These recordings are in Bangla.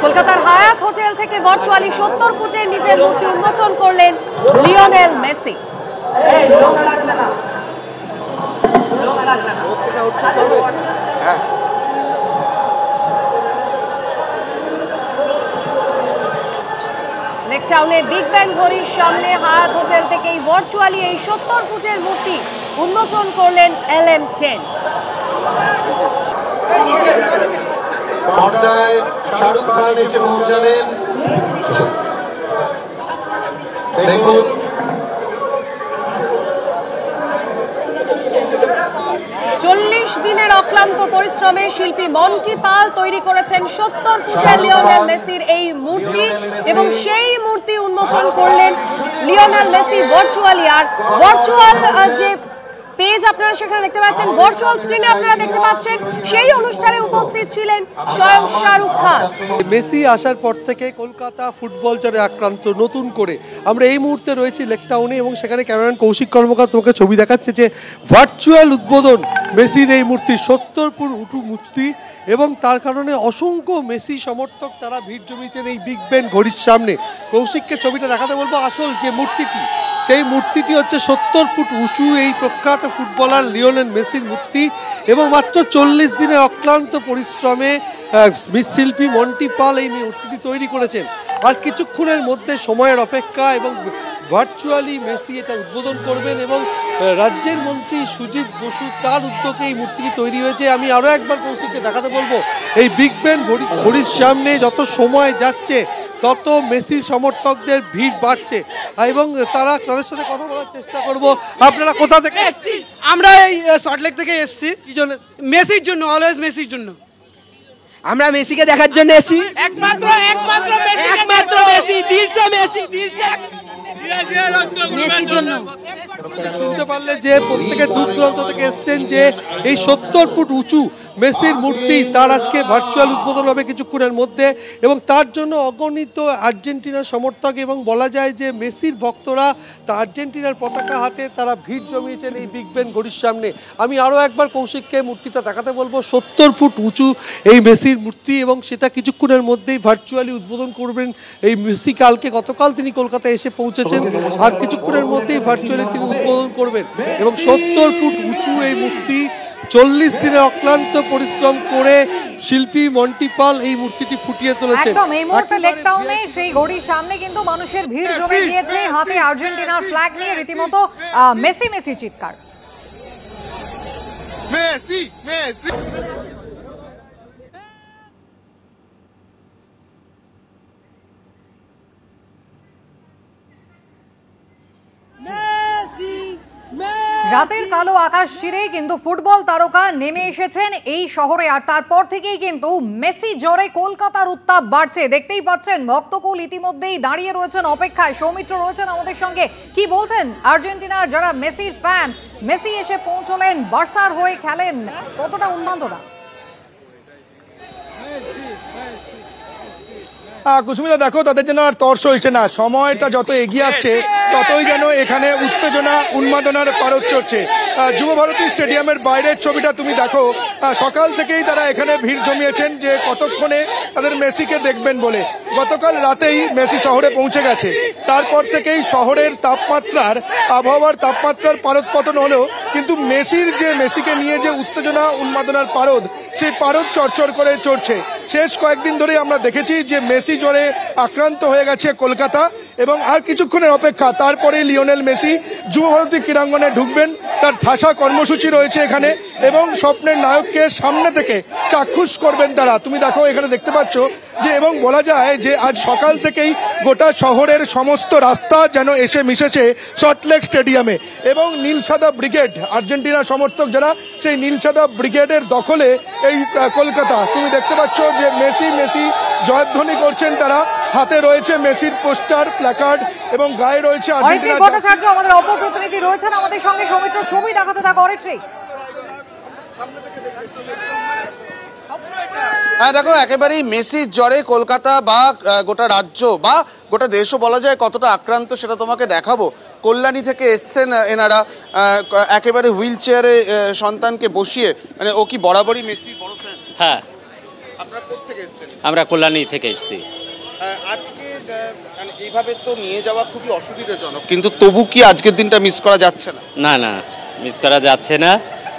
কলকাতার হায়াত হোটেল থেকে ভার্চুয়ালি 70 ফুটের নিজের মূর্তি উন্মোচন করলেন লিওনেল মেসি। লেক টাউনে বিগ ব্যাং ঘড়ির সামনে হায়াত হোটেল থেকে ভার্চুয়ালি এই 70 ফুটের মূর্তি উন্মোচন করলেন LM10। শাহরুখ খান এসে পৌঁছালেন। দেখুন 40 দিনের অক্লান্ত পরিশ্রমে শিল্পী মন্টি পাল তৈরি করেছেন 70 ফুটের লিওনেল মেসির এই মূর্তি এবং সেই মূর্তি উন্মোচন করলেন লিওনেল মেসি ভার্চুয়ালি। আর ভার্চুয়াল যে পেজ আপনারা সেখানে দেখতে পাচ্ছেন, ভার্চুয়াল স্ক্রিনে আপনারা দেখতে পাচ্ছেন, সেই অনুষ্ঠানে উপস্থিত ছিলেন স্বয়ং শাহরুখ খান। মেসি আসার পর থেকে কলকাতা ফুটবল জ্বরে আক্রান্ত। নতুন করে আমরা এই মুহূর্তে রয়েছি লেক টাউনে এবং সেখানে ক্যামেরাম্যান কৌশিক কর্মকার তোমাকে ছবি দেখাচ্ছে যে ভার্চুয়াল উদ্বোধন মেসির এই মূর্তি 70 ফুট উঁচু মূর্তি এবং তার কারণে অসংখ্য মেসি সমর্থক তারা ভিড় জমিয়েছেন এই বিগ ব্যাং ঘড়ির সামনে। কৌশিককে ছবিটা দেখাতে বলবো। আসল যে মূর্তিটি, সেই মূর্তিটি হচ্ছে 70 ফুট উঁচু এই প্রখ্যাত ফুটবলার লিওনেল মেসির মূর্তি এবং মাত্র 40 দিনের অক্লান্ত পরিশ্রমে শিল্পী মন্টি পাল এই মূর্তিটি তৈরি করেছেন। আর কিছুক্ষণের মধ্যে সময়ের অপেক্ষা এবং ভার্চুয়ালি মেসি এটা উদ্বোধন করবেন এবং রাজ্যের মন্ত্রী সুজিত বসু তার উদ্যোগে এই মূর্তিটি তৈরি হয়েছে। আমি আরও একবার কৌশিককে দেখাতে বলবো এই বিগ ব্যাং ঘড়ির সামনে যত সময় যাচ্ছে তত মেসি সমর্থকদের ভিড় বাড়ছে এবং তাদের সাথে কথা বলার চেষ্টা করব। আপনারা কোথা থেকে? আমরা এই সল্টলেক থেকে এসেছি। কি জন্য? মেসির জন্য, অলওয়েজ মেসির জন্য। আমরা মেসিকে দেখার জন্য এসেছি। একমাত্র মেসি, দিলসে মেসি, দিলসে মেসির জন্য। শুনতে পারলে যে প্রত্যেকে দূর দূরান্ত থেকে এসছেন যে এই 70 ফুট উঁচু মেসির মূর্তি তার আজকে ভার্চুয়াল উদ্বোধন হবে কিছুক্ষণের মধ্যে এবং তার জন্য অগণিত আর্জেন্টিনার সমর্থক এবং বলা যায় যে মেসির ভক্তরা তা আর্জেন্টিনার পতাকা হাতে তারা ভিড় জমিয়েছেন এই বিগ ব্যাং ঘড়ির সামনে। আমি আরও একবার কৌশিককে মূর্তিটা দেখাতে বলবো। 70 ফুট উঁচু এই মেসির মূর্তি এবং সেটা কিছুক্ষণের মধ্যেই ভার্চুয়ালি উদ্বোধন করবেন এই মেসি। গতকাল তিনি কলকাতায় এসে পৌঁছেছেন আর কিছুক্ষণের মধ্যেই ভার্চুয়ালি তিনি উদ্বোধন করবেন এবং 70 ফুট উঁচু এই মূর্তি 40 দিনের অক্লান্ত পরিশ্রম করে শিল্পী মন্টি পাল এই মূর্তিটি ফুটিয়ে তুলেছেন। একদম এই মুহূর্তে লেক টাউনে সেই ঘড়ির সামনে কিন্তু মানুষের ভিড় জমে গিয়েছে, হাতে আর্জেন্টিনার ফ্ল্যাগ নিয়ে রীতিমতো মেসি মেসি চিৎকার। মেসি মেসি রাতের কালো আকাশ ছিঁড়ে কিন্তু ফুটবল তারকা নেমে এসেছেন এই শহরে আর তারপর থেকেই কিন্তু মেসি জ্বরে কলকাতার উত্তাপ বাড়ছে। দেখতেই পাচ্ছেন ভক্তকুল ইতিমধ্যেই দাঁড়িয়ে রয়েছেন অপেক্ষায়। সৌমিত্র রয়েছেন আমাদের সঙ্গে। কি বলছেন আর্জেন্টিনার যারা মেসির ফ্যান, মেসি এসে পৌঁছলেন, বার্সার হয়ে খেলেন, কতটা উন্মাদনা? কুসুমিতা দেখো, তাদের যেন আর তর্স হয়েছে না। সময়টা যত এগিয়ে আসছে ততই যেন এখানে উত্তেজনা উন্মাদনার পারদ চড়ছে। যুবভারতী স্টেডিয়ামের বাইরের ছবিটা তুমি দেখো, সকাল থেকেই তারা এখানে ভিড় জমিয়েছেন যে কতক্ষণে তাদের মেসিকে দেখবেন বলে। গতকাল রাতেই মেসি শহরে পৌঁছে গেছে, তারপর থেকেই শহরের আবহাওয়ার তাপমাত্রার পারদ পতন হলেও কিন্তু মেসিকে নিয়ে যে উত্তেজনা উন্মাদনার পারদ, সেই পারদ চরচর করে চড়ছে। শেষ কয়েকদিন ধরে আমরা দেখেছি যে মেসি জ্বরে আক্রান্ত হয়ে গেছে কলকাতা এবং আর কিছুক্ষণের অপেক্ষা, তারপরে লিওনেল মেসি যুবভারতী ক্রীড়াঙ্গনে ঢুকবেন। তার ঠাসা কর্মসূচি রয়েছে এখানে এবং স্বপ্নের নায়ককে সামনে থেকে চাক্ষুষ করবেন তারা। তুমি দেখো এখানে দেখতে পাচ্ছ যে, এবং বলা যায় যে আজ সকাল থেকেই গোটা শহরের সমস্ত রাস্তা যেন এসে মিশেছে সল্টলেক স্টেডিয়ামে এবং নীল সাদা ব্রিগেড, আর্জেন্টিনা সমর্থক যারা, সেই নীল সাদা ব্রিগেডের দখলে এই কলকাতা। তুমি দেখতে পাচ্ছ যে মেসি মেসি জয়ধ্বনি করছেন তারা। হাতে রয়েছে মেসির পোস্টার, প্ল্যাকার্ড এবং গায়ে রয়েছে আর্জেন্টিনা। ভট্টাচার্য আমাদের অপর প্রতিনিধি রয়েছেন আমাদের সঙ্গে। সৌমিত্র, ছবি দেখাতে থাকো অরিত্রী। হ্যাঁ দেখো, একেবারেই মেসির জ্বরে কলকাতা বা গোটা রাজ্য বা গোটা দেশও বলা যায় কতটা আক্রান্ত সেটা তোমাকে দেখাবো। কল্যাণী থেকে এসছেন এনারা, একেবারে হুইল চেয়ারে সন্তানকে বসিয়ে, মানে ও কি বরাবরই মেসির বড় ফ্যান? হ্যাঁ, আপনারা কোত্থেকে এসেছেন? আমরা কল্যাণী থেকে এসেছি। আজকে মানে এইভাবে তো নিয়ে যাওয়া খুবই অসুবিধাজনক, কিন্তু তবু কি আজকের দিনটা মিস করা যাচ্ছে না? না না, মিস করা যাচ্ছে না।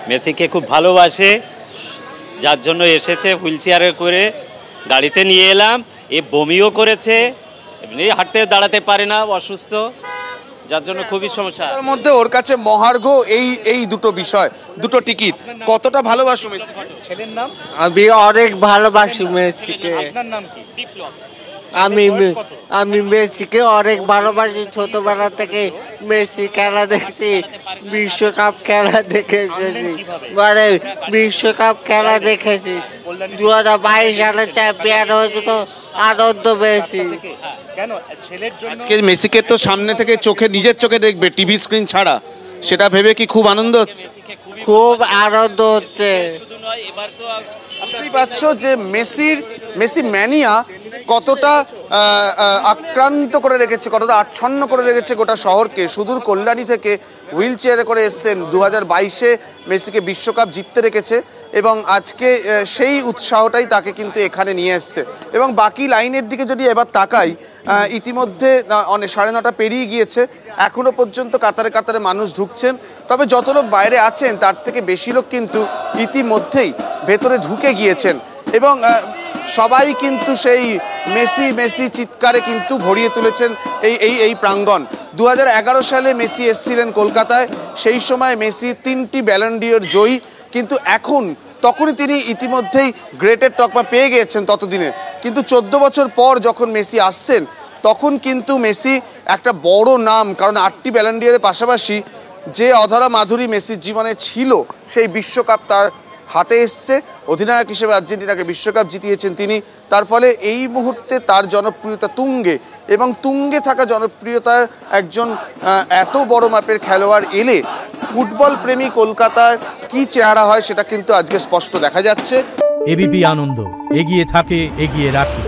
মেসিকে খুব ভালোবাসে, যার জন্য এসেছে হুইল চেয়ারে করে, গাড়িতে নিয়ে এলাম। এ বমিও করেছে, এমনি হাঁটতে দাঁড়াতে পারে না, অসুস্থ, যার জন্য খুবই সমস্যা। তার মধ্যে ওর কাছে মহার্ঘ এই দুটো বিষয়, দুটো টিকিট। কতটা ভালোবাসো মেসি? ছেলের নাম? আমি অনেক ভালোবাসি মেসিকে। আপনার নাম কি? বিপ্লব। আমি মেসিকে অনেক ভালোবাসি, ছোটবেলা থেকে মেসি খেলা দেখছি, বিশ্বকাপ খেলা দেখে এসেছি, মানে বিশ্বকাপ খেলা দেখেছি। 2022 সালে চ্যাম্পিয়ন হয়েছে, তো আনন্দ পেয়েছি। আজকে মেসিকে তো সামনে থেকে নিজের চোখে দেখবে, টিভি স্ক্রিন ছাড়া, সেটা ভেবে কি খুব আনন্দ হচ্ছে? খুব আনন্দ হচ্ছে। বুঝতেই পারছো যে মেসি ম্যানিয়া কতটা আক্রান্ত করে রেখেছে, কতটা আচ্ছন্ন করে রেখেছে গোটা শহরকে। সুদূর কল্যাণী থেকে হুইল চেয়ারে করে এসছেন, 2022-এ মেসিকে বিশ্বকাপ জিততে রেখেছে, এবং আজকে সেই উৎসাহটাই তাকে কিন্তু এখানে নিয়ে এসছে। এবং বাকি লাইনের দিকে যদি এবার তাকাই, ইতিমধ্যে 9:30 পেরিয়ে গিয়েছে, এখনো পর্যন্ত কাতারে কাতারে মানুষ ঢুকছেন। তবে যত লোক বাইরে আছেন তার থেকে বেশি লোক কিন্তু ইতিমধ্যেই ভেতরে ঢুকে গিয়েছেন, এবং সবাই কিন্তু সেই মেসি মেসি চিৎকারে কিন্তু ভরিয়ে তুলেছেন এই প্রাঙ্গণ। 2011 সালে মেসি এসেছিলেন কলকাতায়, সেই সময় মেসি 3টি ব্যালন ডি'র জয়ী, কিন্তু তখনই তিনি ইতিমধ্যেই গ্রেটের তকমা পেয়ে গিয়েছেন ততদিনে। কিন্তু 14 বছর পর যখন মেসি আসছেন, তখন কিন্তু মেসি একটা বড় নাম, কারণ 8টি ব্যালন ডি'র পাশাপাশি যে অধরা মাধুরী মেসির জীবনে ছিল, সেই বিশ্বকাপ তার হাতে এসছে। অধিনায়ক হিসেবে আর্জেন্টিনাকে বিশ্বকাপ জিতিয়েছেন তিনি। তার ফলে এই মুহূর্তে তার জনপ্রিয়তা তুঙ্গে, এবং তুঙ্গে থাকা জনপ্রিয়তার একজন এত বড় মাপের খেলোয়াড় এলে ফুটবল প্রেমী কলকাতার কি চেহারা হয় সেটা কিন্তু আজকে স্পষ্ট দেখা যাচ্ছে। এবিপি আনন্দ, এগিয়ে থাকে, এগিয়ে রাখে।